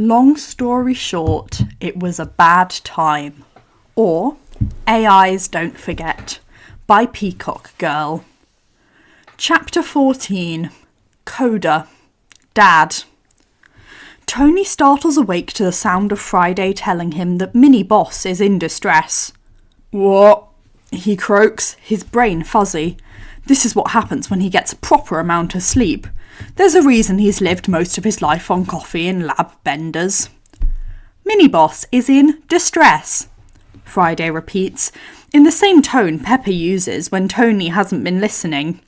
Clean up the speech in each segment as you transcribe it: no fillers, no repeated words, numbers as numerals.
Long story short, it was a bad time. Or AIs Don't Forget by Peacockgirl. Chapter 14. Coda. Dad. Tony startles awake to the sound of Friday telling him that mini-boss is in distress. What? He croaks, his brain fuzzy. This is what happens when he gets a proper amount of sleep. There's a reason he's lived most of his life on coffee and lab benders. Mini-boss is in distress, Friday repeats, in the same tone Pepper uses when Tony hasn't been listening.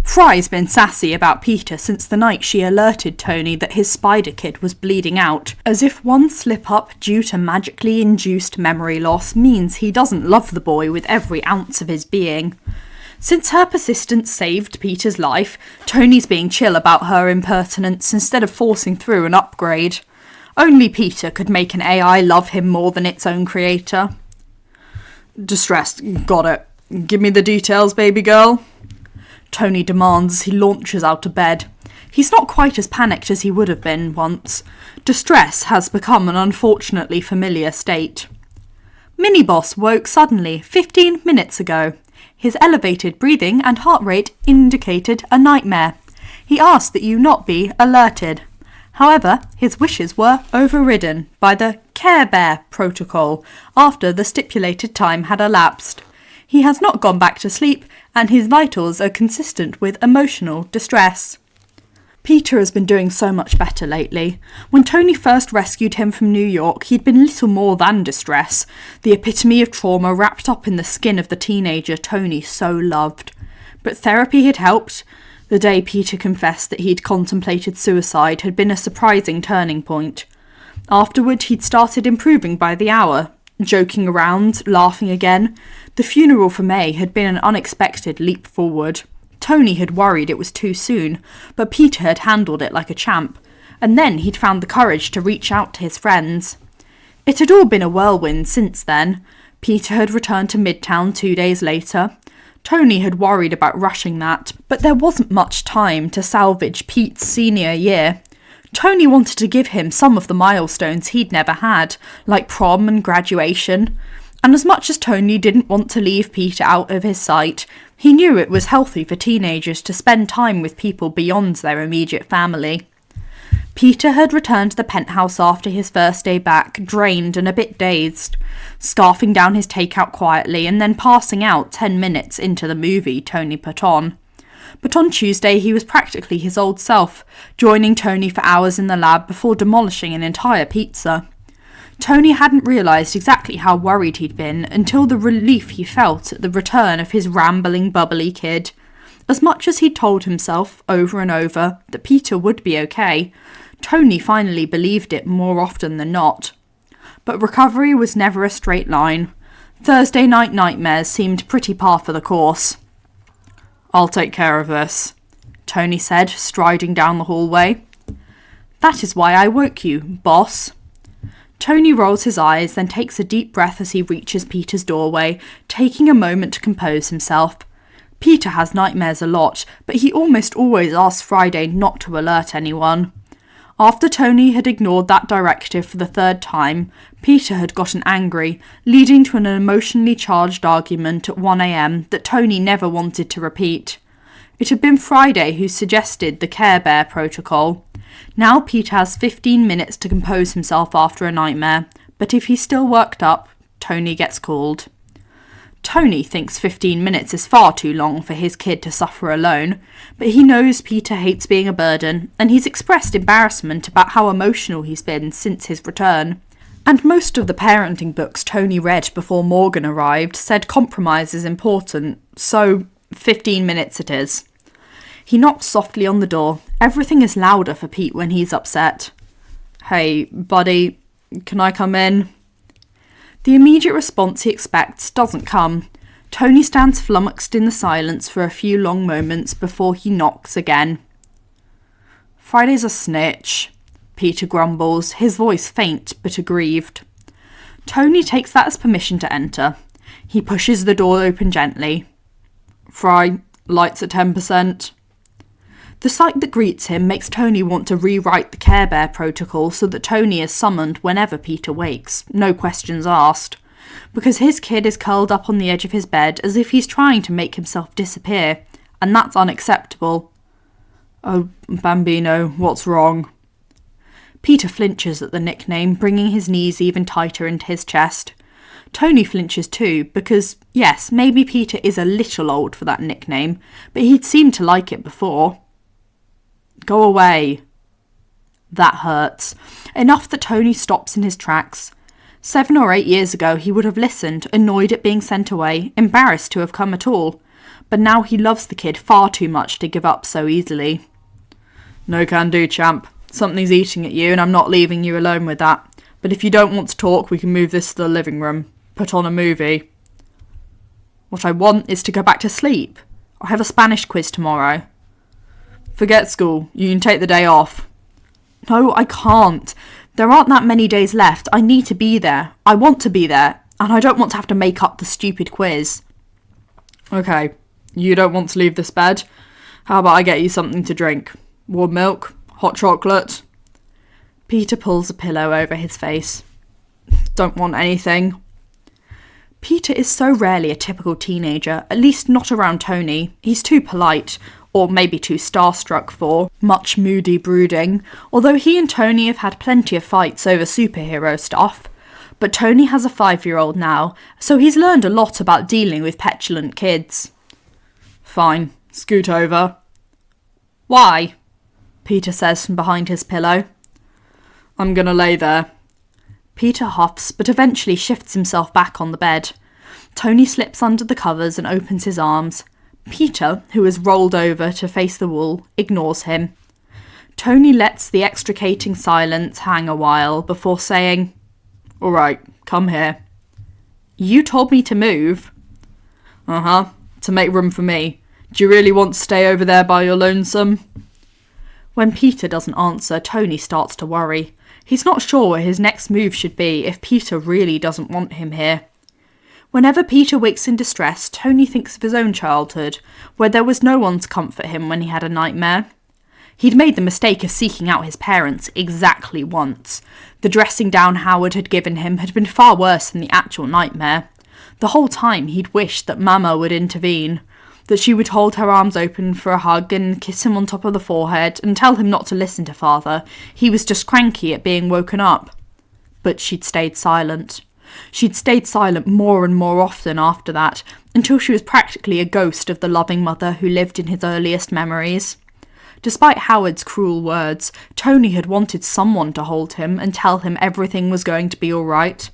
Fry's been sassy about Peter since the night she alerted Tony that his spider kid was bleeding out, as if one slip-up due to magically induced memory loss means he doesn't love the boy with every ounce of his being. Since her persistence saved Peter's life, Tony's being chill about her impertinence instead of forcing through an upgrade. Only Peter could make an AI love him more than its own creator. Distressed, got it. Give me the details, baby girl. Tony demands as he launches out of bed. He's not quite as panicked as he would have been once. Distress has become an unfortunately familiar state. Mini-boss woke suddenly 15 minutes ago. His elevated breathing and heart rate indicated a nightmare. He asked that you not be alerted. However, his wishes were overridden by the Care Bear protocol after the stipulated time had elapsed. He has not gone back to sleep, and his vitals are consistent with emotional distress. Peter has been doing so much better lately. When Tony first rescued him from New York, he'd been little more than distress, the epitome of trauma wrapped up in the skin of the teenager Tony so loved. But therapy had helped. The day Peter confessed that he'd contemplated suicide had been a surprising turning point. Afterward, he'd started improving by the hour, joking around, laughing again. The funeral for May had been an unexpected leap forward. Tony had worried it was too soon, but Peter had handled it like a champ, and then he'd found the courage to reach out to his friends. It had all been a whirlwind since then. Peter had returned to Midtown 2 days later. Tony had worried about rushing that, but there wasn't much time to salvage Pete's senior year. Tony wanted to give him some of the milestones he'd never had, like prom and graduation. And as much as Tony didn't want to leave Peter out of his sight, he knew it was healthy for teenagers to spend time with people beyond their immediate family. Peter had returned to the penthouse after his first day back, drained and a bit dazed, scarfing down his takeout quietly and then passing out 10 minutes into the movie Tony put on. But on Tuesday he was practically his old self, joining Tony for hours in the lab before demolishing an entire pizza. Tony hadn't realised exactly how worried he'd been until the relief he felt at the return of his rambling, bubbly kid. As much as he'd told himself, over and over, that Peter would be okay, Tony finally believed it more often than not. But recovery was never a straight line. Thursday night nightmares seemed pretty par for the course. I'll take care of this, Tony said, striding down the hallway. That is why I woke you, boss. Tony rolls his eyes, then takes a deep breath as he reaches Peter's doorway, taking a moment to compose himself. Peter has nightmares a lot, but he almost always asks Friday not to alert anyone. After Tony had ignored that directive for the third time, Peter had gotten angry, leading to an emotionally charged argument at 1 a.m. that Tony never wanted to repeat. It had been Friday who suggested the Care Bear protocol. Now Peter has 15 minutes to compose himself after a nightmare, but if he's still worked up, Tony gets called. Tony thinks 15 minutes is far too long for his kid to suffer alone, but he knows Peter hates being a burden, and he's expressed embarrassment about how emotional he's been since his return. And most of the parenting books Tony read before Morgan arrived said compromise is important, so 15 minutes it is. He knocked softly on the door. Everything is louder for Pete when he's upset. Hey, buddy, can I come in? The immediate response he expects doesn't come. Tony stands flummoxed in the silence for a few long moments before he knocks again. Friday's a snitch, Peter grumbles, his voice faint but aggrieved. Tony takes that as permission to enter. He pushes the door open gently. Fry, lights at 10%. The sight that greets him makes Tony want to rewrite the Care Bear protocol so that Tony is summoned whenever Peter wakes, no questions asked. Because his kid is curled up on the edge of his bed as if he's trying to make himself disappear, and that's unacceptable. "Oh, Bambino, what's wrong?" Peter flinches at the nickname, bringing his knees even tighter into his chest. Tony flinches too, because, yes, maybe Peter is a little old for that nickname, but he'd seemed to like it before. "Go away." That hurts. Enough that Tony stops in his tracks. 7 or 8 years ago he would have listened, annoyed at being sent away, embarrassed to have come at all. But now he loves the kid far too much to give up so easily. "No can do, champ. Something's eating at you and I'm not leaving you alone with that. But if you don't want to talk, we can move this to the living room. Put on a movie." "What I want is to go back to sleep. I have a Spanish quiz tomorrow." "Forget school. You can take the day off." "No, I can't. There aren't that many days left. I need to be there. I want to be there. And I don't want to have to make up the stupid quiz." "Okay, you don't want to leave this bed? How about I get you something to drink? Warm milk? Hot chocolate?" Peter pulls a pillow over his face. "Don't want anything." Peter is so rarely a typical teenager, at least not around Tony. He's too polite, or maybe too starstruck for much moody brooding, although he and Tony have had plenty of fights over superhero stuff. But Tony has a 5-year-old now, so he's learned a lot about dealing with petulant kids. "Fine, scoot over." "Why?" Peter says from behind his pillow. "I'm gonna lay there." Peter huffs, but eventually shifts himself back on the bed. Tony slips under the covers and opens his arms. Peter, who has rolled over to face the wall, ignores him. Tony lets the extricating silence hang a while before saying, "All right, come here." "You told me to move." "Uh-huh, to make room for me. Do you really want to stay over there by your lonesome?" When Peter doesn't answer, Tony starts to worry. He's not sure where his next move should be if Peter really doesn't want him here. Whenever Peter wakes in distress, Tony thinks of his own childhood, where there was no one to comfort him when he had a nightmare. He'd made the mistake of seeking out his parents exactly once. The dressing down Howard had given him had been far worse than the actual nightmare. The whole time he'd wished that Mama would intervene, that she would hold her arms open for a hug and kiss him on top of the forehead and tell him not to listen to Father. He was just cranky at being woken up. But she'd stayed silent. She'd stayed silent more and more often after that, until she was practically a ghost of the loving mother who lived in his earliest memories. Despite Howard's cruel words, Tony had wanted someone to hold him and tell him everything was going to be all right.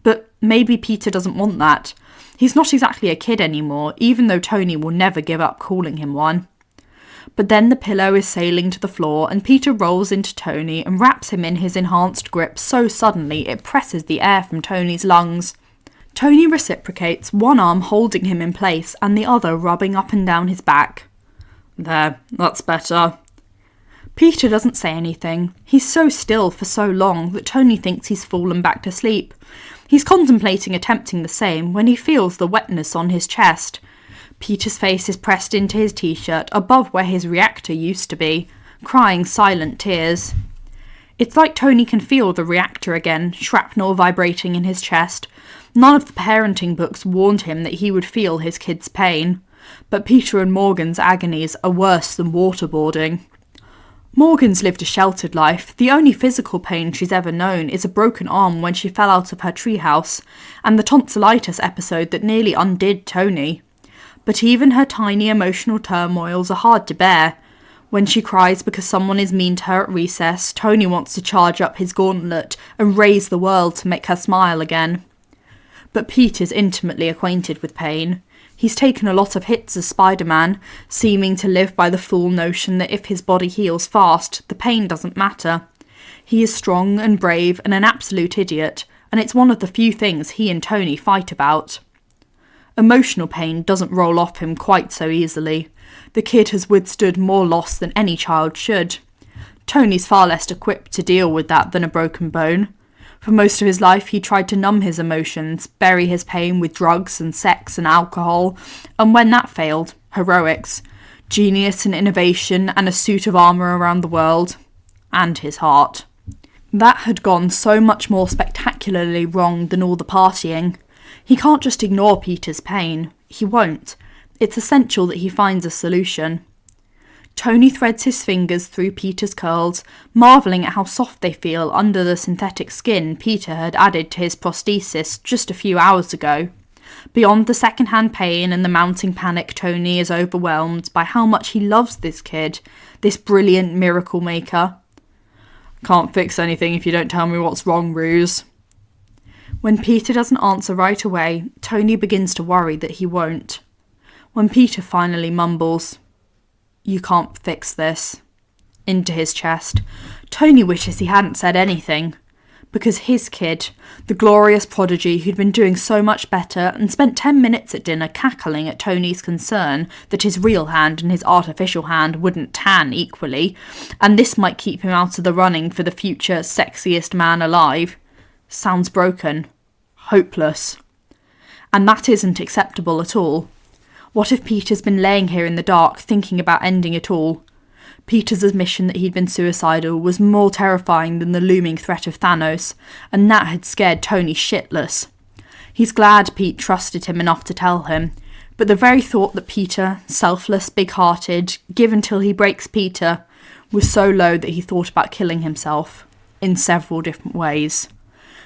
But maybe Peter doesn't want that. He's not exactly a kid anymore, even though Tony will never give up calling him one. But then the pillow is sailing to the floor and Peter rolls into Tony and wraps him in his enhanced grip so suddenly it presses the air from Tony's lungs. Tony reciprocates, one arm holding him in place and the other rubbing up and down his back. "There, that's better." Peter doesn't say anything. He's so still for so long that Tony thinks he's fallen back to sleep. He's contemplating attempting the same when he feels the wetness on his chest. Peter's face is pressed into his t-shirt above where his reactor used to be, crying silent tears. It's like Tony can feel the reactor again, shrapnel vibrating in his chest. None of the parenting books warned him that he would feel his kid's pain. But Peter and Morgan's agonies are worse than waterboarding. Morgan's lived a sheltered life. The only physical pain she's ever known is a broken arm when she fell out of her treehouse, and the tonsillitis episode that nearly undid Tony. But even her tiny emotional turmoils are hard to bear. When she cries because someone is mean to her at recess, Tony wants to charge up his gauntlet and raise the world to make her smile again. But Peter's intimately acquainted with pain. He's taken a lot of hits as Spider-Man, seeming to live by the fool notion that if his body heals fast, the pain doesn't matter. He is strong and brave and an absolute idiot, and it's one of the few things he and Tony fight about. Emotional pain doesn't roll off him quite so easily. The kid has withstood more loss than any child should. Tony's far less equipped to deal with that than a broken bone. For most of his life he tried to numb his emotions, bury his pain with drugs and sex and alcohol, and when that failed, heroics. Genius and innovation and a suit of armour around the world. And his heart. That had gone so much more spectacularly wrong than all the partying. He can't just ignore Peter's pain. He won't. It's essential that he finds a solution. Tony threads his fingers through Peter's curls, marvelling at how soft they feel under the synthetic skin Peter had added to his prosthesis just a few hours ago. Beyond the second-hand pain and the mounting panic, Tony is overwhelmed by how much he loves this kid, this brilliant miracle maker. Can't fix anything if you don't tell me what's wrong, Ruse. When Peter doesn't answer right away, Tony begins to worry that he won't. When Peter finally mumbles, "You can't fix this," into his chest, Tony wishes he hadn't said anything. Because his kid, the glorious prodigy who'd been doing so much better and spent 10 minutes at dinner cackling at Tony's concern that his real hand and his artificial hand wouldn't tan equally, and this might keep him out of the running for the future sexiest man alive, sounds broken, hopeless. And that isn't acceptable at all. What if Peter's been laying here in the dark thinking about ending it all? Peter's admission that he'd been suicidal was more terrifying than the looming threat of Thanos, and that had scared Tony shitless. He's glad Pete trusted him enough to tell him, but the very thought that Peter, selfless, big-hearted, give until he breaks Peter, was so low that he thought about killing himself, in several different ways.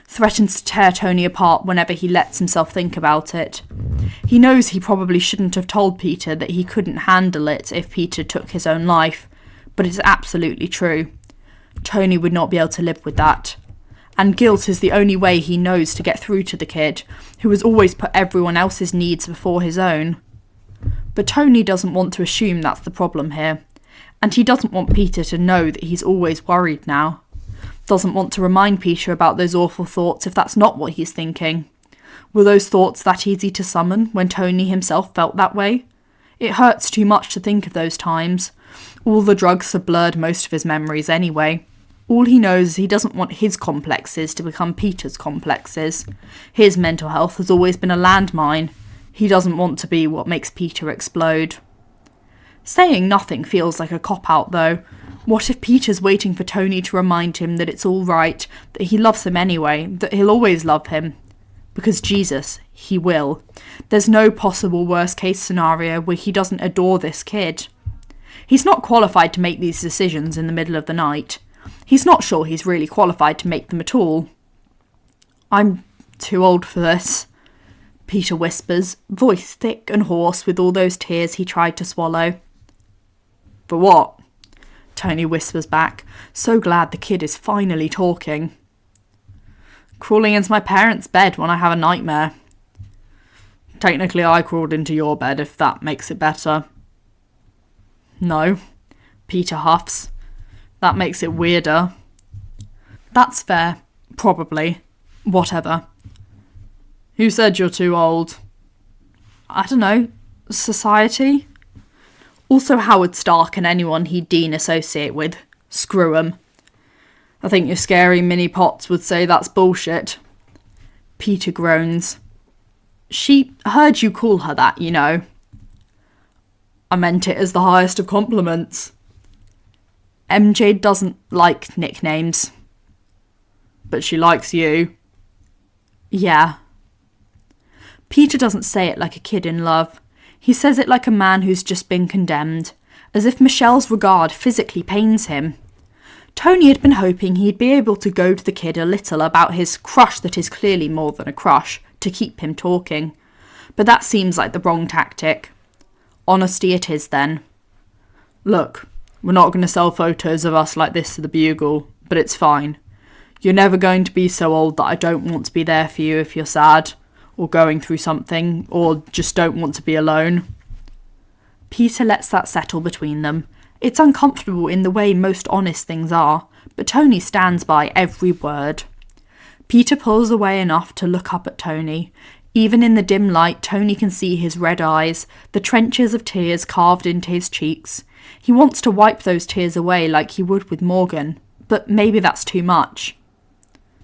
Threatens to tear Tony apart whenever he lets himself think about it. He knows he probably shouldn't have told Peter that he couldn't handle it if Peter took his own life, but it's absolutely true. Tony would not be able to live with that. And guilt is the only way he knows to get through to the kid, who has always put everyone else's needs before his own. But Tony doesn't want to assume that's the problem here, and he doesn't want Peter to know that he's always worried now. Doesn't want to remind Peter about those awful thoughts if that's not what he's thinking. Were those thoughts that easy to summon when Tony himself felt that way? It hurts too much to think of those times. All the drugs have blurred most of his memories anyway. All he knows is he doesn't want his complexes to become Peter's complexes. His mental health has always been a landmine. He doesn't want to be what makes Peter explode. Saying nothing feels like a cop-out though. What if Peter's waiting for Tony to remind him that it's all right, that he loves him anyway, that he'll always love him? Because Jesus, he will. There's no possible worst-case scenario where he doesn't adore this kid. He's not qualified to make these decisions in the middle of the night. He's not sure he's really qualified to make them at all. "I'm too old for this," Peter whispers, voice thick and hoarse with all those tears he tried to swallow. "For what?" Tony whispers back, so glad the kid is finally talking. "Crawling into my parents' bed when I have a nightmare." "Technically I crawled into your bed, if that makes it better." "No," Peter huffs. "That makes it weirder." "That's fair. Probably. Whatever." "Who said you're too old?" "I don't know. Society?" Also Howard Stark and anyone he'd Dean associate with. Screw 'em. "I think your scary Minnie Potts would say that's bullshit." Peter groans. "She heard you call her that, you know." "I meant it as the highest of compliments." "MJ doesn't like nicknames." "But she likes you." "Yeah." Peter doesn't say it like a kid in love. He says it like a man who's just been condemned, as if Michelle's regard physically pains him. Tony had been hoping he'd be able to goad the kid a little about his crush that is clearly more than a crush, to keep him talking. But that seems like the wrong tactic. Honesty it is then. "Look, we're not going to sell photos of us like this to the Bugle, but it's fine. You're never going to be so old that I don't want to be there for you if you're sad, or going through something, or just don't want to be alone." Peter lets that settle between them. It's uncomfortable in the way most honest things are, but Tony stands by every word. Peter pulls away enough to look up at Tony. Even in the dim light, Tony can see his red eyes, the trenches of tears carved into his cheeks. He wants to wipe those tears away like he would with Morgan, but maybe that's too much.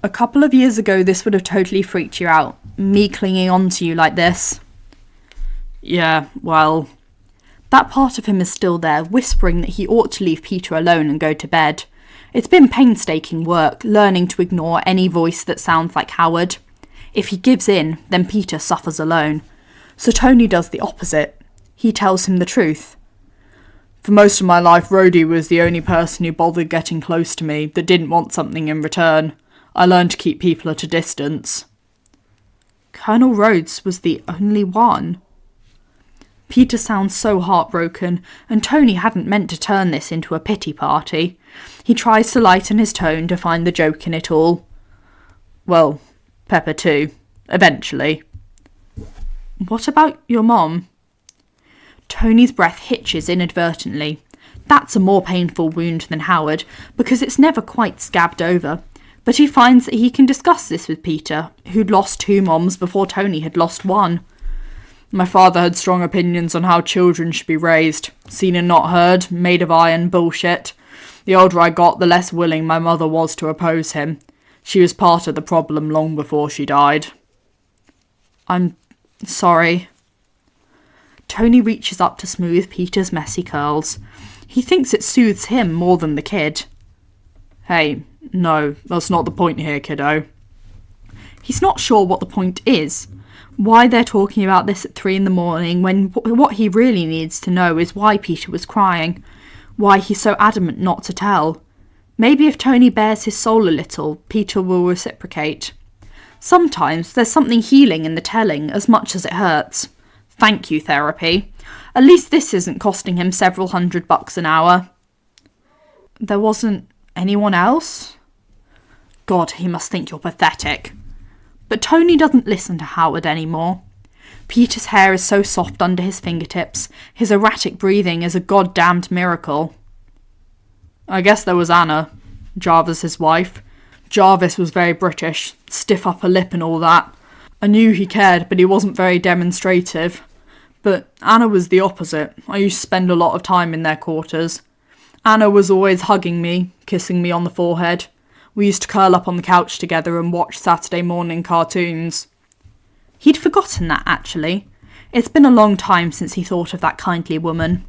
"A couple of years ago this would have totally freaked you out, me clinging on to you like this." "Yeah, well..." That part of him is still there, whispering that he ought to leave Peter alone and go to bed. It's been painstaking work, learning to ignore any voice that sounds like Howard. If he gives in, then Peter suffers alone. So Tony does the opposite. He tells him the truth. For most of my life, Rhodey was the only person who bothered getting close to me that didn't want something in return. I learned to keep people at a distance. Colonel Rhodes was the only one. Peter sounds so heartbroken, and Tony hadn't meant to turn this into a pity party. He tries to lighten his tone to find the joke in it all. Well, Pepper too, eventually. What about your mom? Tony's breath hitches inadvertently. That's a more painful wound than Howard, because it's never quite scabbed over. But he finds that he can discuss this with Peter, who'd lost 2 moms before Tony had lost 1. My father had strong opinions on how children should be raised. Seen and not heard, made of iron bullshit. The older I got, the less willing my mother was to oppose him. She was part of the problem long before she died. I'm sorry. Tony reaches up to smooth Peter's messy curls. He thinks it soothes him more than the kid. Hey, no, that's not the point here, kiddo. He's not sure what the point is. Why they're talking about this at 3 a.m. when what he really needs to know is why Peter was crying. Why he's so adamant not to tell. Maybe if Tony bares his soul a little, Peter will reciprocate. Sometimes there's something healing in the telling as much as it hurts. Thank you, therapy. At least this isn't costing him several $100 an hour. There wasn't anyone else? God, he must think you're pathetic. But Tony doesn't listen to Howard anymore. Peter's hair is so soft under his fingertips. His erratic breathing is a goddamned miracle. I guess there was Anna, Jarvis's wife. Jarvis was very British, stiff upper lip and all that. I knew he cared, but he wasn't very demonstrative. But Anna was the opposite. I used to spend a lot of time in their quarters. Anna was always hugging me, kissing me on the forehead. We used to curl up on the couch together and watch Saturday morning cartoons. He'd forgotten that, actually. It's been a long time since he thought of that kindly woman.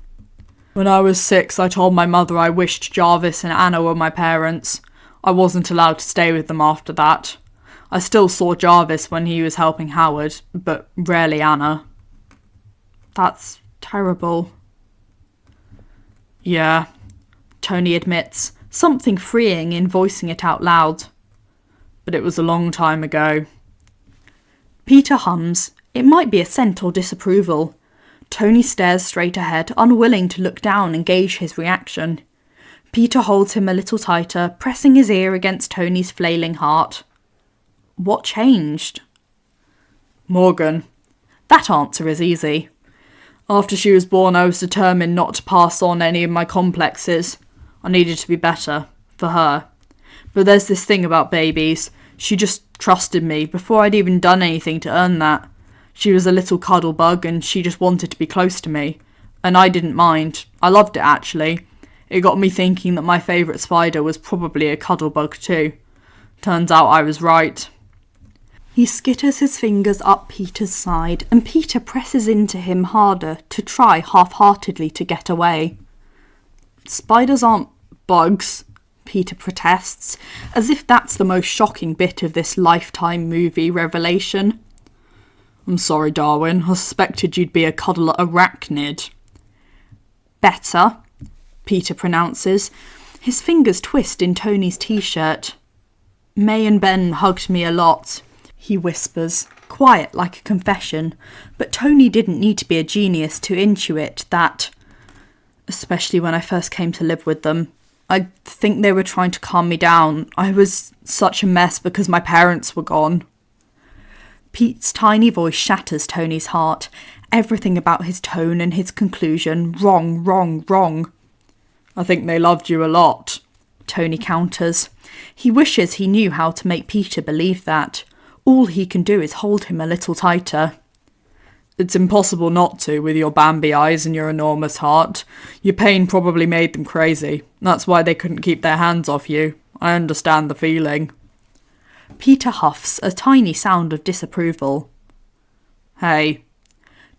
When I was 6, I told my mother I wished Jarvis and Anna were my parents. I wasn't allowed to stay with them after that. I still saw Jarvis when he was helping Howard, but rarely Anna. That's terrible. Yeah, Tony admits, something freeing in voicing it out loud. But it was a long time ago. Peter hums. It might be assent or disapproval. Tony stares straight ahead, unwilling to look down and gauge his reaction. Peter holds him a little tighter, pressing his ear against Tony's flailing heart. What changed? Morgan. That answer is easy. After she was born, I was determined not to pass on any of my complexes. I needed to be better, for her. But there's this thing about babies. She just trusted me before I'd even done anything to earn that. She was a little cuddle bug and she just wanted to be close to me. And I didn't mind. I loved it, actually. It got me thinking that my favourite spider was probably a cuddle bug too. Turns out I was right. He skitters his fingers up Peter's side, and Peter presses into him harder to try half-heartedly to get away. Spiders aren't bugs, Peter protests, as if that's the most shocking bit of this Lifetime movie revelation. I'm sorry, Darwin. I suspected you'd be a cuddler arachnid. Better, Peter pronounces. His fingers twist in Tony's t-shirt. May and Ben hugged me a lot, he whispers, quiet like a confession, but Tony didn't need to be a genius to intuit that, especially when I first came to live with them. I think they were trying to calm me down. I was such a mess because my parents were gone. Pete's tiny voice shatters Tony's heart. Everything about his tone and his conclusion, wrong, wrong, wrong. I think they loved you a lot, Tony counters. He wishes he knew how to make Peter believe that. All he can do is hold him a little tighter. It's impossible not to, with your Bambi eyes and your enormous heart. Your pain probably made them crazy. That's why they couldn't keep their hands off you. I understand the feeling. Peter huffs, a tiny sound of disapproval. Hey.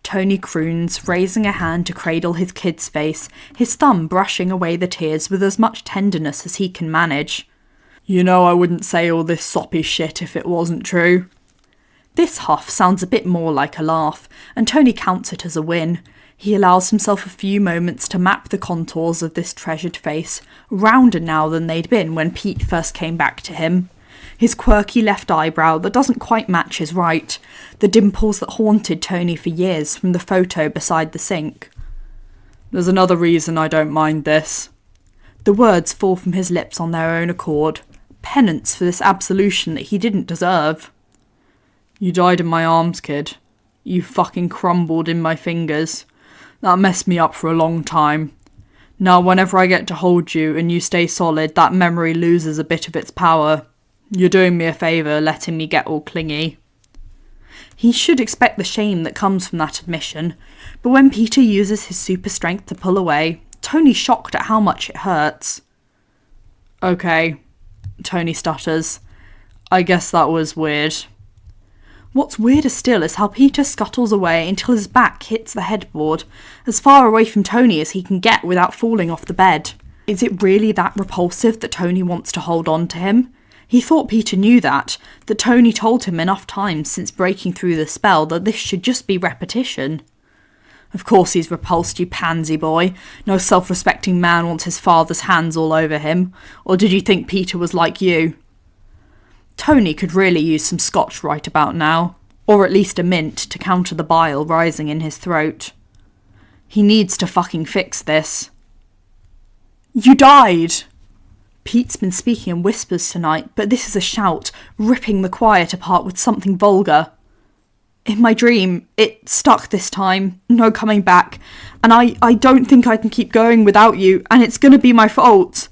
Tony croons, raising a hand to cradle his kid's face, his thumb brushing away the tears with as much tenderness as he can manage. You know I wouldn't say all this soppy shit if it wasn't true. This huff sounds a bit more like a laugh, and Tony counts it as a win. He allows himself a few moments to map the contours of this treasured face, rounder now than they'd been when Pete first came back to him. His quirky left eyebrow that doesn't quite match his right, the dimples that haunted Tony for years from the photo beside the sink. There's another reason I don't mind this. The words fall from his lips on their own accord, penance for this absolution that he didn't deserve. You died in my arms, kid. You fucking crumbled in my fingers. That messed me up for a long time. Now whenever I get to hold you and you stay solid, that memory loses a bit of its power. You're doing me a favour letting me get all clingy. He should expect the shame that comes from that admission, but when Peter uses his super strength to pull away, Tony's shocked at how much it hurts. Okay, Tony stutters. I guess that was weird. What's weirder still is how Peter scuttles away until his back hits the headboard, as far away from Tony as he can get without falling off the bed. Is it really that repulsive that Tony wants to hold on to him? He thought Peter knew that Tony told him enough times since breaking through the spell that this should just be repetition. Of course he's repulsed, you pansy boy. No self-respecting man wants his father's hands all over him. Or did you think Peter was like you? Tony could really use some scotch right about now, or at least a mint to counter the bile rising in his throat. He needs to fucking fix this. You died! Pete's been speaking in whispers tonight, but this is a shout, ripping the quiet apart with something vulgar. In my dream, it stuck this time, no coming back, and I don't think I can keep going without you, and it's gonna be my fault.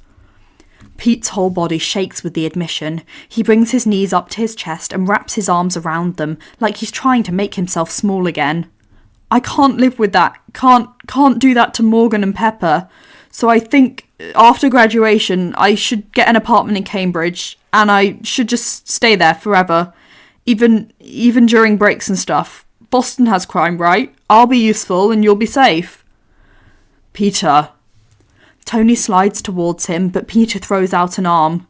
Pete's whole body shakes with the admission. He brings his knees up to his chest and wraps his arms around them, like he's trying to make himself small again. I can't live with that, can't do that to Morgan and Pepper, so I think after graduation, I should get an apartment in Cambridge, and I should just stay there forever, even during breaks and stuff. Boston has crime, right? I'll be useful, and you'll be safe. Peter. Tony slides towards him, but Peter throws out an arm.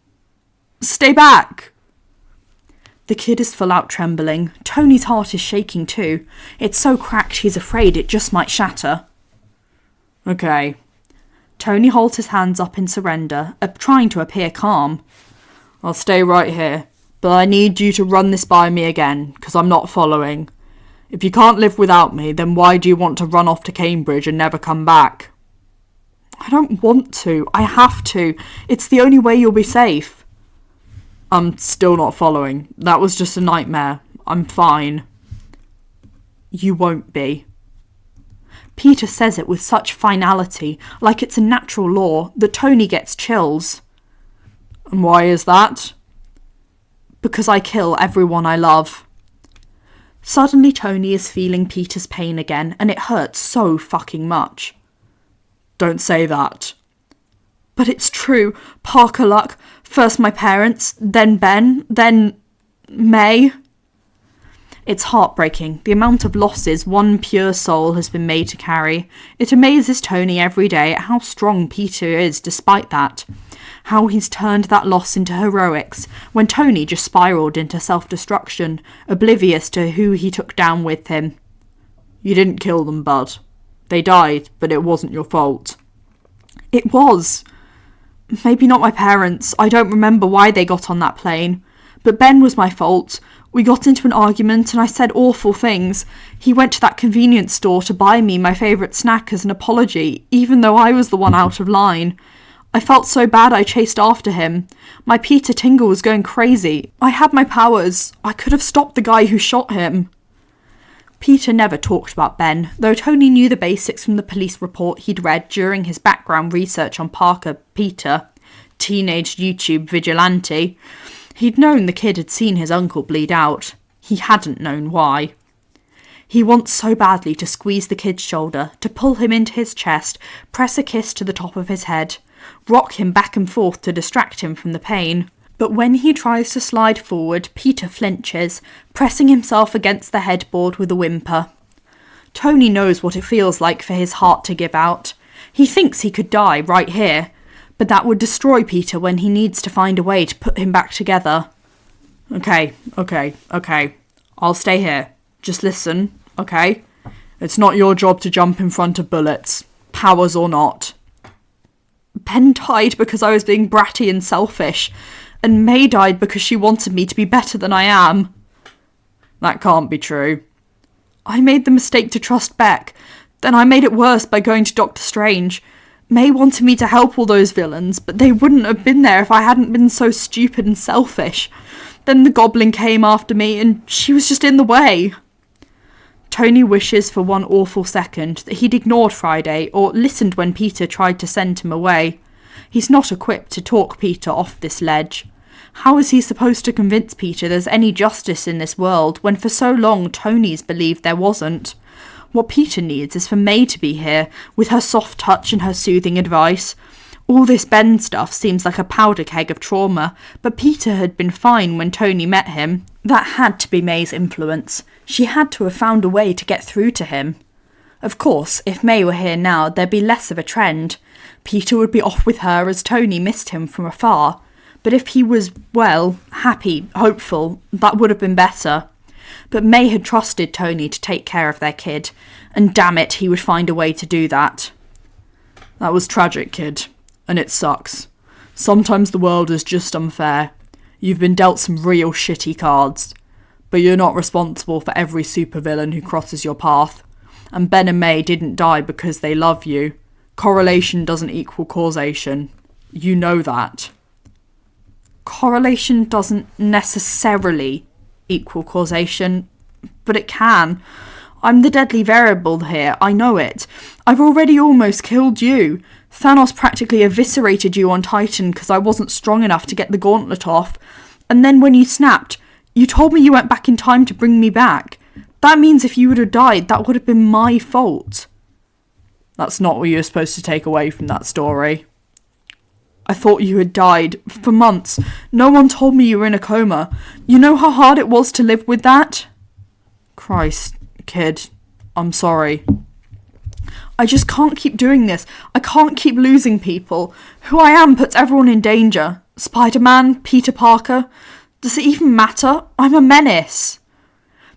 Stay back! The kid is full out trembling. Tony's heart is shaking too. It's so cracked he's afraid it just might shatter. Okay. Tony holds his hands up in surrender, trying to appear calm. I'll stay right here, but I need you to run this by me again, because I'm not following. If you can't live without me, then why do you want to run off to Cambridge and never come back? I don't want to. I have to. It's the only way you'll be safe. I'm still not following. That was just a nightmare. I'm fine. You won't be. Peter says it with such finality, like it's a natural law, that Tony gets chills. And why is that? Because I kill everyone I love. Suddenly Tony is feeling Peter's pain again, and it hurts so fucking much. Don't say that. But it's true. Parker Luck, first my parents, then Ben, then May. It's heartbreaking, the amount of losses one pure soul has been made to carry. It amazes Tony every day at how strong Peter is despite that. How he's turned that loss into heroics, when Tony just spiralled into self-destruction, oblivious to who he took down with him. You didn't kill them, bud. They died, but it wasn't your fault. It was. Maybe not my parents. I don't remember why they got on that plane. But Ben was my fault. We got into an argument and I said awful things. He went to that convenience store to buy me my favourite snack as an apology, even though I was the one out of line. I felt so bad I chased after him. My Peter Tingle was going crazy. I had my powers. I could have stopped the guy who shot him. Peter never talked about Ben, though Tony knew the basics from the police report he'd read during his background research on Parker Peter, teenage YouTube vigilante. He'd known the kid had seen his uncle bleed out. He hadn't known why. He wants so badly to squeeze the kid's shoulder, to pull him into his chest, press a kiss to the top of his head, rock him back and forth to distract him from the pain. But when he tries to slide forward, Peter flinches, pressing himself against the headboard with a whimper. Tony knows what it feels like for his heart to give out. He thinks he could die right here, but that would destroy Peter when he needs to find a way to put him back together. Okay. I'll stay here. Just listen, okay? It's not your job to jump in front of bullets, powers or not. Ben died because I was being bratty and selfish, and May died because she wanted me to be better than I am. That can't be true. I made the mistake to trust Beck. Then I made it worse by going to Doctor Strange. May wanted me to help all those villains, but they wouldn't have been there if I hadn't been so stupid and selfish. Then the Goblin came after me, and she was just in the way. Tony wishes for one awful second that he'd ignored Friday or listened when Peter tried to send him away. He's not equipped to talk Peter off this ledge. How is he supposed to convince Peter there's any justice in this world when for so long Tony's believed there wasn't? What Peter needs is for May to be here, with her soft touch and her soothing advice. All this Ben stuff seems like a powder keg of trauma, but Peter had been fine when Tony met him. That had to be May's influence. She had to have found a way to get through to him. Of course, if May were here now, there'd be less of a trend. Peter would be off with her as Tony missed him from afar. But if he was, well, happy, hopeful, that would have been better. But May had trusted Tony to take care of their kid, and damn it, he would find a way to do that. That was tragic, kid, and it sucks. Sometimes the world is just unfair. You've been dealt some real shitty cards. But you're not responsible for every supervillain who crosses your path. And Ben and May didn't die because they love you. Correlation doesn't equal causation. You know that. Correlation doesn't necessarily equal causation, but it can. I'm the deadly variable here, I know it. I've already almost killed you. Thanos practically eviscerated you on Titan because I wasn't strong enough to get the gauntlet off. And then when you snapped, you told me you went back in time to bring me back. That means if you would have died, that would have been my fault. That's not what you were supposed to take away from that story. I thought you had died. For months. No one told me you were in a coma. You know how hard it was to live with that? Christ, kid. I'm sorry. I just can't keep doing this. I can't keep losing people. Who I am puts everyone in danger. Spider-Man, Peter Parker. Does it even matter? I'm a menace.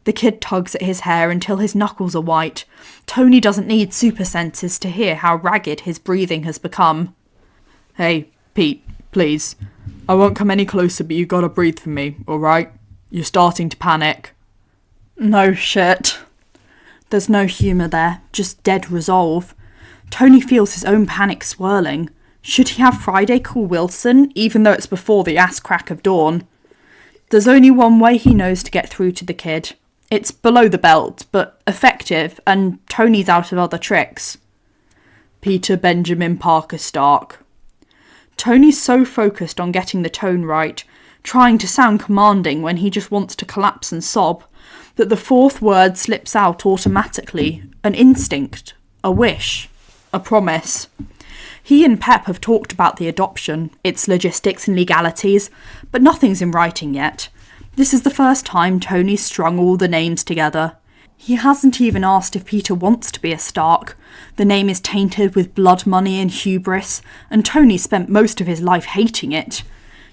The kid tugs at his hair until his knuckles are white. Tony doesn't need super senses to hear how ragged his breathing has become. Hey, Pete, please. I won't come any closer, but you gotta breathe for me, alright? You're starting to panic. No shit. There's no humour there, just dead resolve. Tony feels his own panic swirling. Should he have Friday call Wilson, even though it's before the ass crack of dawn? There's only one way he knows to get through to the kid. It's below the belt, but effective, and Tony's out of other tricks. Peter Benjamin Parker Stark. Tony's so focused on getting the tone right, trying to sound commanding when he just wants to collapse and sob, that the fourth word slips out automatically. An instinct, a wish, a promise. He and Pep have talked about the adoption, its logistics and legalities, but nothing's in writing yet. This is the first time Tony's strung all the names together. He hasn't even asked if Peter wants to be a Stark. The name is tainted with blood money and hubris, and Tony spent most of his life hating it.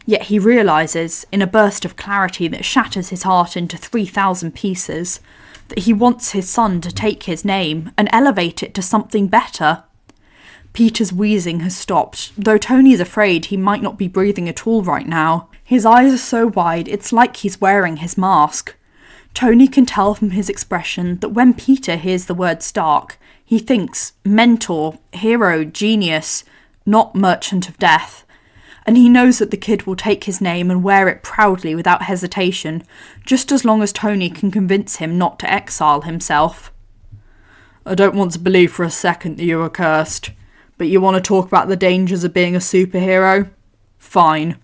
Yet he realises, in a burst of clarity that shatters his heart into 3,000 pieces, that he wants his son to take his name and elevate it to something better. Peter's wheezing has stopped, though Tony's afraid he might not be breathing at all right now. His eyes are so wide, it's like he's wearing his mask. Tony can tell from his expression that when Peter hears the word Stark, he thinks mentor, hero, genius, not merchant of death. And he knows that the kid will take his name and wear it proudly without hesitation, just as long as Tony can convince him not to exile himself. I don't want to believe for a second that you are cursed, but you want to talk about the dangers of being a superhero? Fine.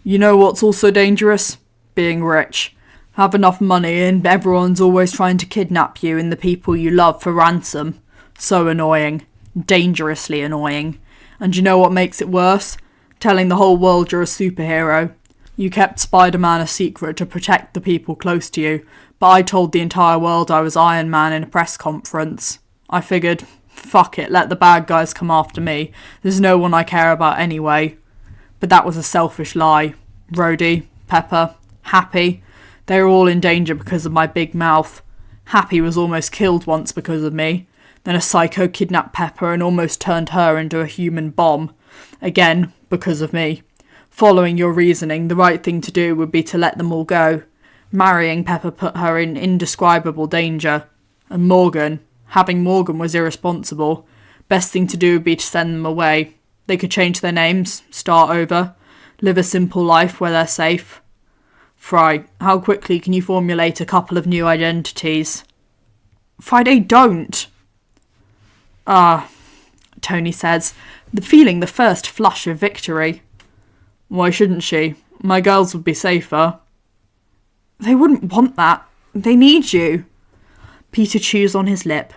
You know what's also dangerous? Being rich. Have enough money and everyone's always trying to kidnap you and the people you love for ransom. So annoying. Dangerously annoying. And you know what makes it worse? Telling the whole world you're a superhero. You kept Spider-Man a secret to protect the people close to you, but I told the entire world I was Iron Man in a press conference. I figured, fuck it, let the bad guys come after me. There's no one I care about anyway. But that was a selfish lie. Rhodey, Pepper, Happy, they were all in danger because of my big mouth. Happy was almost killed once because of me. Then a psycho kidnapped Pepper and almost turned her into a human bomb. Again, because of me. Following your reasoning, the right thing to do would be to let them all go. Marrying Pepper put her in indescribable danger. And having Morgan was irresponsible. Best thing to do would be to send them away. They could change their names, start over, live a simple life where they're safe. Fry, how quickly can you formulate a couple of new identities? Friday, don't! Tony says, feeling the first flush of victory. Why shouldn't she? My girls would be safer. They wouldn't want that. They need you. Peter chews on his lip.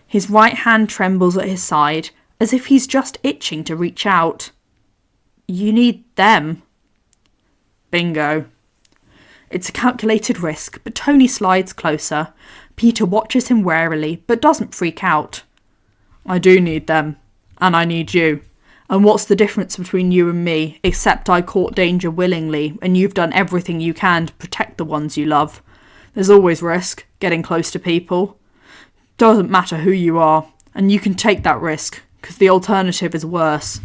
His right hand trembles at his side, as if he's just itching to reach out. You need them. Bingo. It's a calculated risk, but Tony slides closer. Peter watches him warily, but doesn't freak out. I do need them, and I need you. And what's the difference between you and me, except I court danger willingly, and you've done everything you can to protect the ones you love? There's always risk, getting close to people. Doesn't matter who you are, and you can take that risk, because the alternative is worse.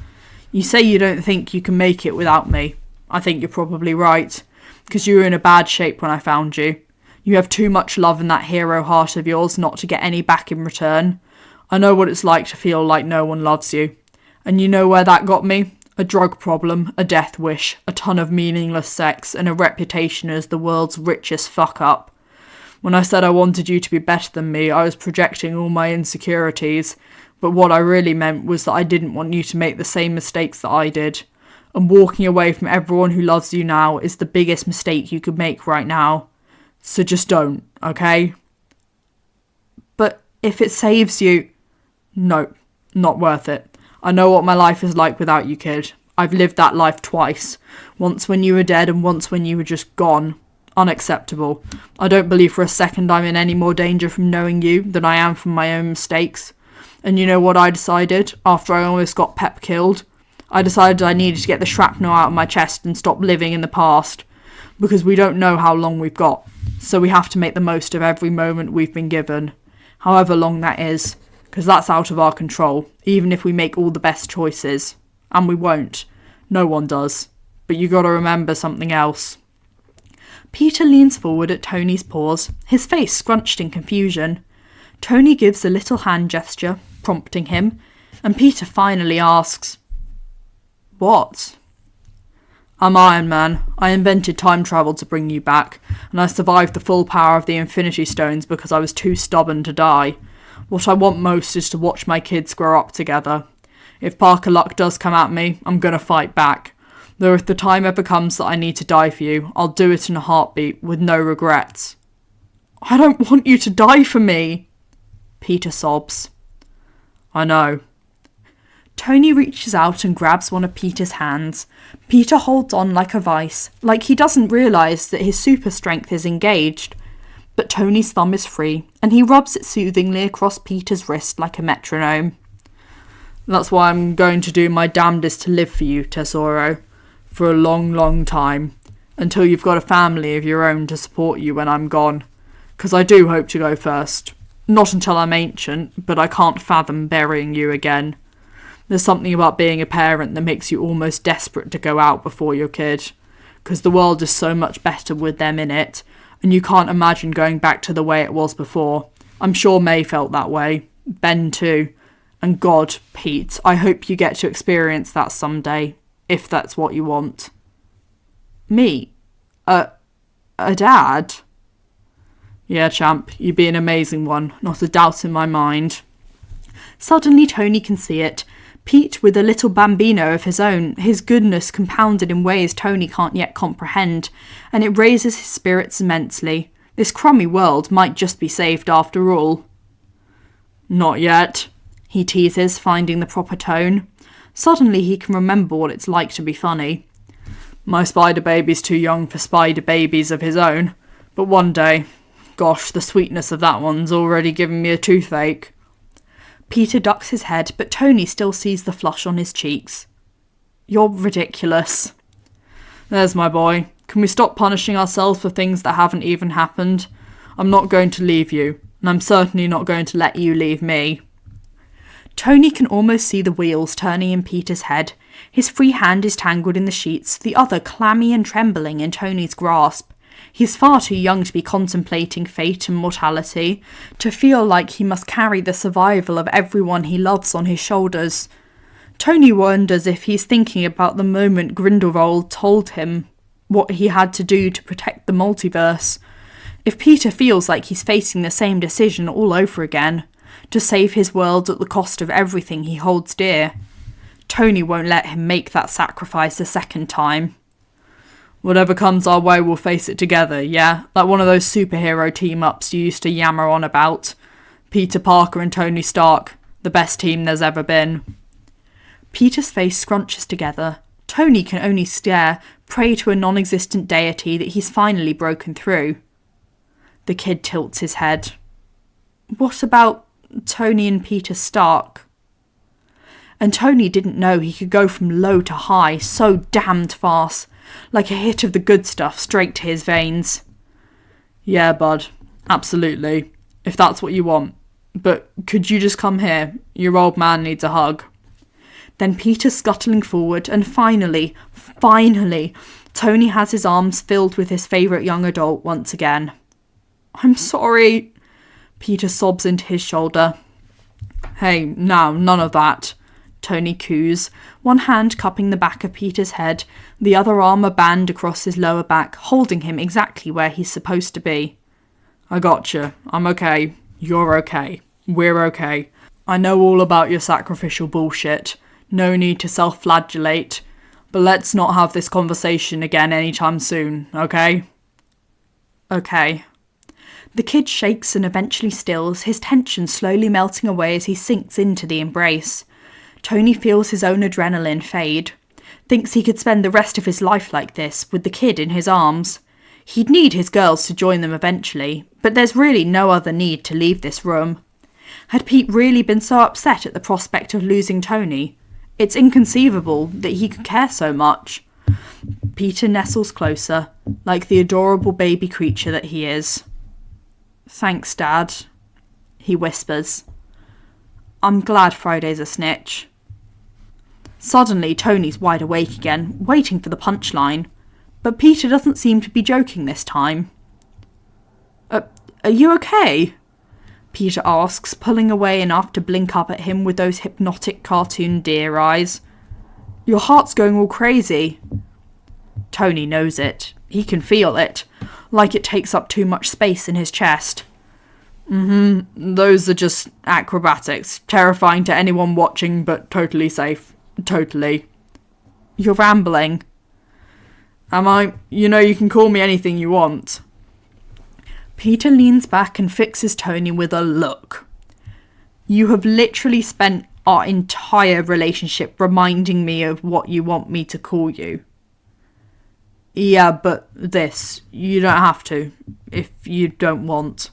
You say you don't think you can make it without me. I think you're probably right, because you were in a bad shape when I found you. You have too much love in that hero heart of yours not to get any back in return. I know what it's like to feel like no one loves you. And you know where that got me? A drug problem, a death wish, a ton of meaningless sex, and a reputation as the world's richest fuck-up. When I said I wanted you to be better than me, I was projecting all my insecurities, but what I really meant was that I didn't want you to make the same mistakes that I did. And walking away from everyone who loves you now is the biggest mistake you could make right now. So just don't, okay? But if it saves you... No, not worth it. I know what my life is like without you, kid. I've lived that life twice. Once when you were dead and once when you were just gone. Unacceptable. I don't believe for a second I'm in any more danger from knowing you than I am from my own mistakes. And you know what I decided after I almost got Pep killed? I decided I needed to get the shrapnel out of my chest and stop living in the past. Because we don't know how long we've got. So we have to make the most of every moment we've been given. However long that is. Because that's out of our control, even if we make all the best choices. And we won't. No one does. But you gotta remember something else. Peter leans forward at Tony's pause, his face scrunched in confusion. Tony gives a little hand gesture, prompting him, and Peter finally asks, What? I'm Iron Man. I invented time travel to bring you back, and I survived the full power of the Infinity Stones because I was too stubborn to die. What I want most is to watch my kids grow up together. If Parker Luck does come at me, I'm gonna fight back. Though if the time ever comes that I need to die for you, I'll do it in a heartbeat, with no regrets. I don't want you to die for me, Peter sobs. I know. Tony reaches out and grabs one of Peter's hands. Peter holds on like a vice, like he doesn't realise that his super strength is engaged. But Tony's thumb is free, and he rubs it soothingly across Peter's wrist like a metronome. That's why I'm going to do my damnedest to live for you, Tesoro. For a long, long time. Until you've got a family of your own to support you when I'm gone. 'Cause I do hope to go first. Not until I'm ancient, but I can't fathom burying you again. There's something about being a parent that makes you almost desperate to go out before your kid. 'Cause the world is so much better with them in it. And you can't imagine going back to the way it was before. I'm sure May felt that way. Ben too. And God, Pete, I hope you get to experience that someday, if that's what you want. Me? A dad? Yeah, champ, you'd be an amazing one, not a doubt in my mind. Suddenly Tony can see it. Pete with a little bambino of his own, his goodness compounded in ways Tony can't yet comprehend, and it raises his spirits immensely. This crummy world might just be saved after all. Not yet, he teases, finding the proper tone. Suddenly he can remember what it's like to be funny. My spider baby's too young for spider babies of his own, but one day, gosh, the sweetness of that one's already given me a toothache. Peter ducks his head, but Tony still sees the flush on his cheeks. You're ridiculous. There's my boy. Can we stop punishing ourselves for things that haven't even happened? I'm not going to leave you, and I'm certainly not going to let you leave me. Tony can almost see the wheels turning in Peter's head. His free hand is tangled in the sheets, the other clammy and trembling in Tony's grasp. He's far too young to be contemplating fate and mortality, to feel like he must carry the survival of everyone he loves on his shoulders. Tony wonders if he's thinking about the moment Grindelwald told him what he had to do to protect the multiverse. If Peter feels like he's facing the same decision all over again, to save his world at the cost of everything he holds dear, Tony won't let him make that sacrifice a second time. Whatever comes our way, we'll face it together, yeah? Like one of those superhero team-ups you used to yammer on about. Peter Parker and Tony Stark, the best team there's ever been. Peter's face scrunches together. Tony can only stare, pray to a non-existent deity that he's finally broken through. The kid tilts his head. What about Tony and Peter Stark? And Tony didn't know he could go from low to high so damned fast, like a hit of the good stuff straight to his veins. Yeah, bud, absolutely, if that's what you want. But could you just come here? Your old man needs a hug. Then Peter's scuttling forward, and finally, Tony has his arms filled with his favourite young adult once again. I'm sorry, Peter sobs into his shoulder. Hey, now, none of that, Tony coos, one hand cupping the back of Peter's head, the other arm a band across his lower back, holding him exactly where he's supposed to be. I gotcha. I'm okay. You're okay. We're okay. I know all about your sacrificial bullshit. No need to self-flagellate. But let's not have this conversation again anytime soon, okay? Okay. The kid shakes and eventually stills, his tension slowly melting away as he sinks into the embrace. Tony feels his own adrenaline fade. Thinks he could spend the rest of his life like this, with the kid in his arms. He'd need his girls to join them eventually, but there's really no other need to leave this room. Had Pete really been so upset at the prospect of losing Tony? It's inconceivable that he could care so much. Peter nestles closer, like the adorable baby creature that he is. Thanks, Dad, he whispers. I'm glad Friday's a snitch. Suddenly, Tony's wide awake again, waiting for the punchline. But Peter doesn't seem to be joking this time. Are you okay? Peter asks, pulling away enough to blink up at him with those hypnotic cartoon deer eyes. Your heart's going all crazy. Tony knows it. He can feel it, like it takes up too much space in his chest. Those are just acrobatics. Terrifying to anyone watching, but totally safe. Totally. You're rambling. Am I? You know you can call me anything you want. Peter leans back and fixes Tony with a look. You have literally spent our entire relationship reminding me of what you want me to call you. Yeah, but this, you don't have to, if you don't want.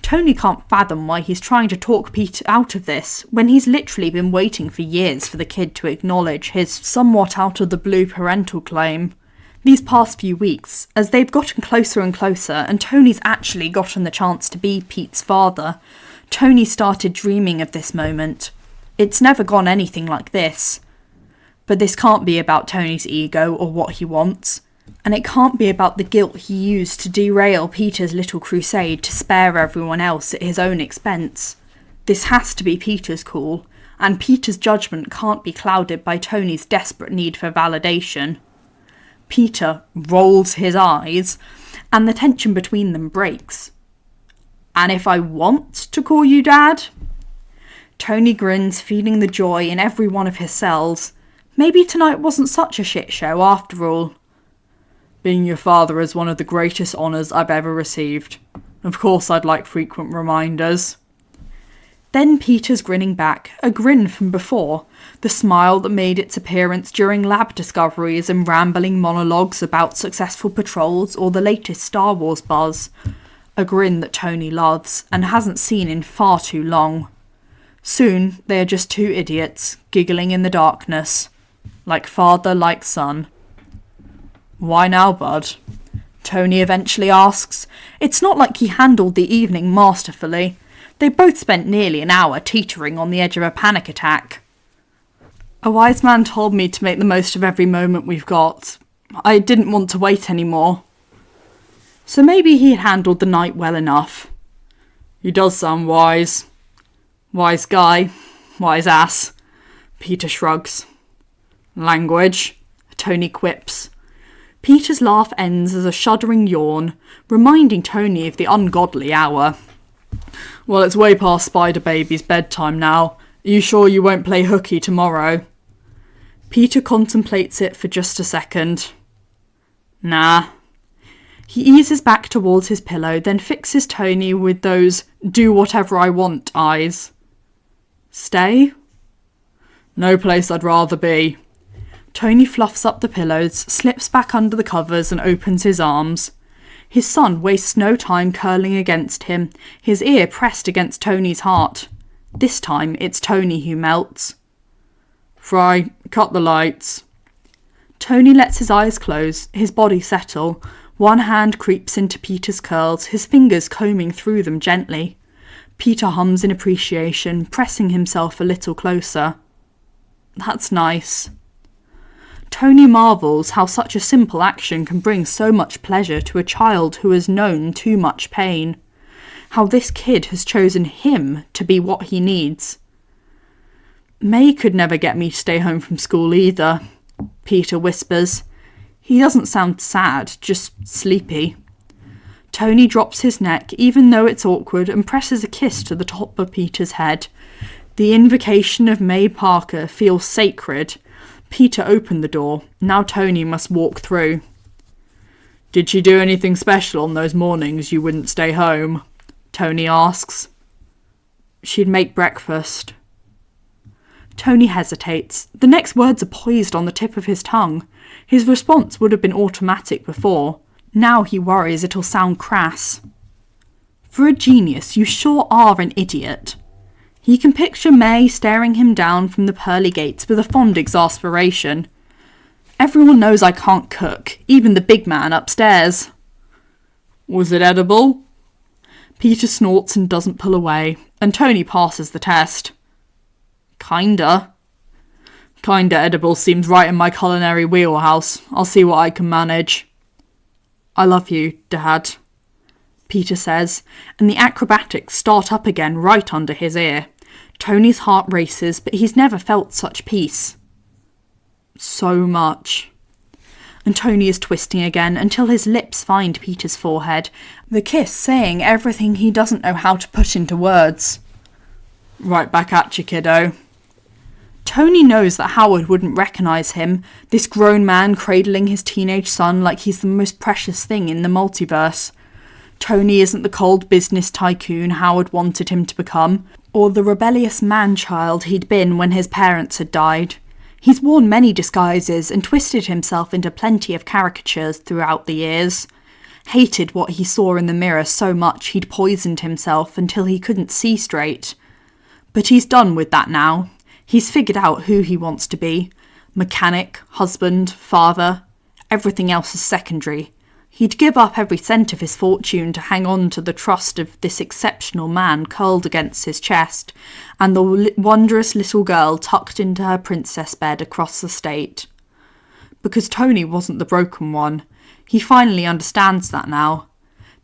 Tony can't fathom why he's trying to talk Pete out of this, when he's literally been waiting for years for the kid to acknowledge his somewhat out-of-the-blue parental claim. These past few weeks, as they've gotten closer and closer, and Tony's actually gotten the chance to be Pete's father, Tony started dreaming of this moment. It's never gone anything like this. But this can't be about Tony's ego or what he wants. And it can't be about the guilt he used to derail Peter's little crusade to spare everyone else at his own expense. This has to be Peter's call, and Peter's judgment can't be clouded by Tony's desperate need for validation. Peter rolls his eyes, and the tension between them breaks. And if I want to call you Dad? Tony grins, feeling the joy in every one of his cells. Maybe tonight wasn't such a shit show after all. Being your father is one of the greatest honours I've ever received. Of course I'd like frequent reminders. Then Peter's grinning back, a grin from before, the smile that made its appearance during lab discoveries and rambling monologues about successful patrols or the latest Star Wars buzz. A grin that Tony loves and hasn't seen in far too long. Soon they are just two idiots, giggling in the darkness. Like father, like son. "Why now, bud?" Tony eventually asks. It's not like he handled the evening masterfully. They both spent nearly an hour teetering on the edge of a panic attack. "A wise man told me to make the most of every moment we've got. I didn't want to wait anymore." So maybe he had handled the night well enough. "He does sound wise." "Wise guy. Wise ass." Peter shrugs. "Language," Tony quips. Peter's laugh ends as a shuddering yawn, reminding Tony of the ungodly hour. "Well, it's way past Spider Baby's bedtime now. Are you sure you won't play hooky tomorrow?" Peter contemplates it for just a second. "Nah." He eases back towards his pillow, then fixes Tony with those "do whatever I want" eyes. "Stay?" "No place I'd rather be." Tony fluffs up the pillows, slips back under the covers and opens his arms. His son wastes no time curling against him, his ear pressed against Tony's heart. This time it's Tony who melts. "Fry, cut the lights." Tony lets his eyes close, his body settle. One hand creeps into Peter's curls, his fingers combing through them gently. Peter hums in appreciation, pressing himself a little closer. That's nice. Tony marvels how such a simple action can bring so much pleasure to a child who has known too much pain. How this kid has chosen him to be what he needs. "May could never get me to stay home from school either," Peter whispers. He doesn't sound sad, just sleepy. Tony drops his neck, even though it's awkward, and presses a kiss to the top of Peter's head. The invocation of May Parker feels sacred. Peter opened the door. Now Tony must walk through. "Did she do anything special on those mornings you wouldn't stay home?" Tony asks. "She'd make breakfast." Tony hesitates. The next words are poised on the tip of his tongue. His response would have been automatic before. Now he worries it'll sound crass. For a genius, you sure are an idiot. He can picture May staring him down from the pearly gates with a fond exasperation. "Everyone knows I can't cook, even the big man upstairs." "Was it edible?" Peter snorts and doesn't pull away, and Tony passes the test. "Kinda." "Kinda edible seems right in my culinary wheelhouse. I'll see what I can manage." "I love you, Dad," Peter says, and the acrobatics start up again right under his ear. Tony's heart races, but he's never felt such peace. So much. And Tony is twisting again until his lips find Peter's forehead, the kiss saying everything he doesn't know how to put into words. "Right back at you, kiddo." Tony knows that Howard wouldn't recognise him, this grown man cradling his teenage son like he's the most precious thing in the multiverse. Tony isn't the cold business tycoon Howard wanted him to become, or the rebellious man-child he'd been when his parents had died. He's worn many disguises and twisted himself into plenty of caricatures throughout the years. Hated what he saw in the mirror so much he'd poisoned himself until he couldn't see straight. But he's done with that now. He's figured out who he wants to be. Mechanic, husband, father. Everything else is secondary. He'd give up every cent of his fortune to hang on to the trust of this exceptional man curled against his chest, and the wondrous little girl tucked into her princess bed across the state. Because Tony wasn't the broken one. He finally understands that now.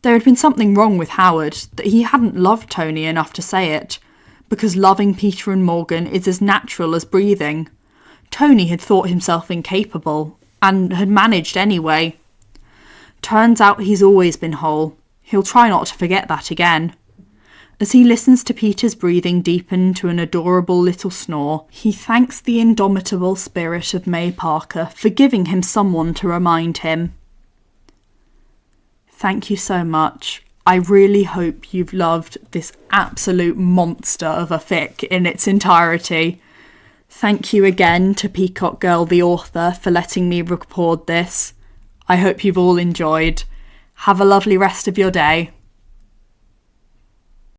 There had been something wrong with Howard, that he hadn't loved Tony enough to say it. Because loving Peter and Morgan is as natural as breathing. Tony had thought himself incapable, and had managed anyway. Turns out he's always been whole. He'll try not to forget that again. As he listens to Peter's breathing deepen to an adorable little snore, he thanks the indomitable spirit of May Parker for giving him someone to remind him. "Thank you so much. I really hope you've loved this absolute monster of a fic in its entirety. Thank you again to Peacock Girl, the author, for letting me record this. I hope you've all enjoyed. Have a lovely rest of your day.